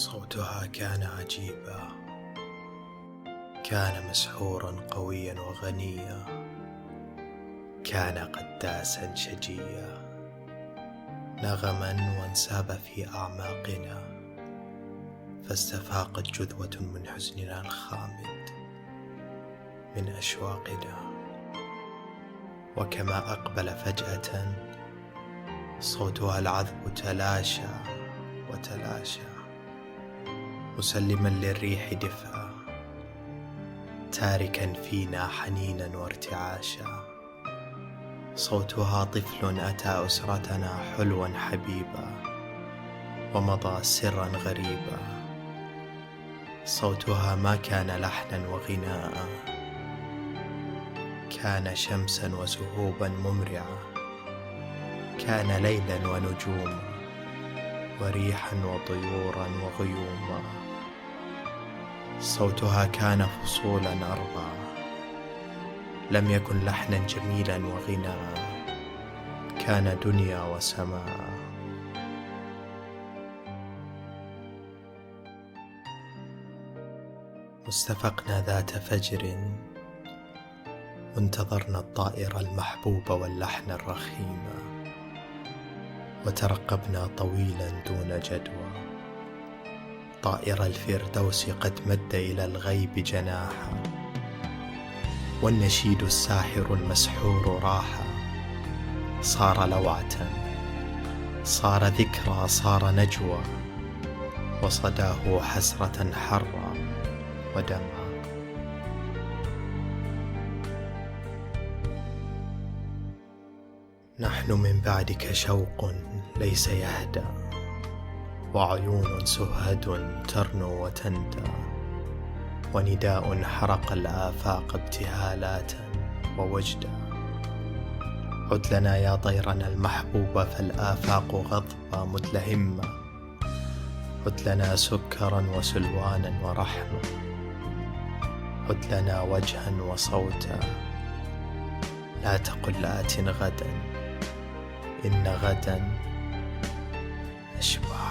صوتها كان عجيبا، كان مسحورا قويا وغنيا، كان قداسا شجيا، نغما وانساب في أعماقنا، فاستفاقت جذوة من حزننا الخامد، من أشواقنا. وكما أقبل فجأة صوتها العذب تلاشى وتلاشى، مسلما للريح دفئا، تاركا فينا حنينا وارتعاشا. صوتها طفل أتى أسرتنا حلوا حبيبا، ومضى سرا غريبا. صوتها ما كان لحنا وغناء، كان شمسا وسهوبا ممرعا، كان ليلا ونجوما، وريحا وطيورا وغيوما. صوتها كان فصولا أربعة، لم يكن لحنا جميلا وغناء، كان دنيا وسماء. استفقنا ذات فجر، وانتظرنا الطائر المحبوب واللحن الرخيم، وترقبنا طويلا دون جدوى. طائر الفردوس قد مد إلى الغيب جناحا، والنشيد الساحر المسحور راحا. صار لوعة، صار ذكرى، صار نجوى، وصداه حسرة حرا ودمعا. نحن من بعدك شوق ليس يهدى، وعيون سهد ترنو وتندى، ونداء حرق الآفاق ابتهالات ووجدا. عد لنا يا طيرنا المحبوب، فالآفاق غضبى مدلهمة. عد لنا سكرا وسلوانا ورحمة، عد لنا وجها وصوتا. لا تقل آت غدا، إن غدا أشبه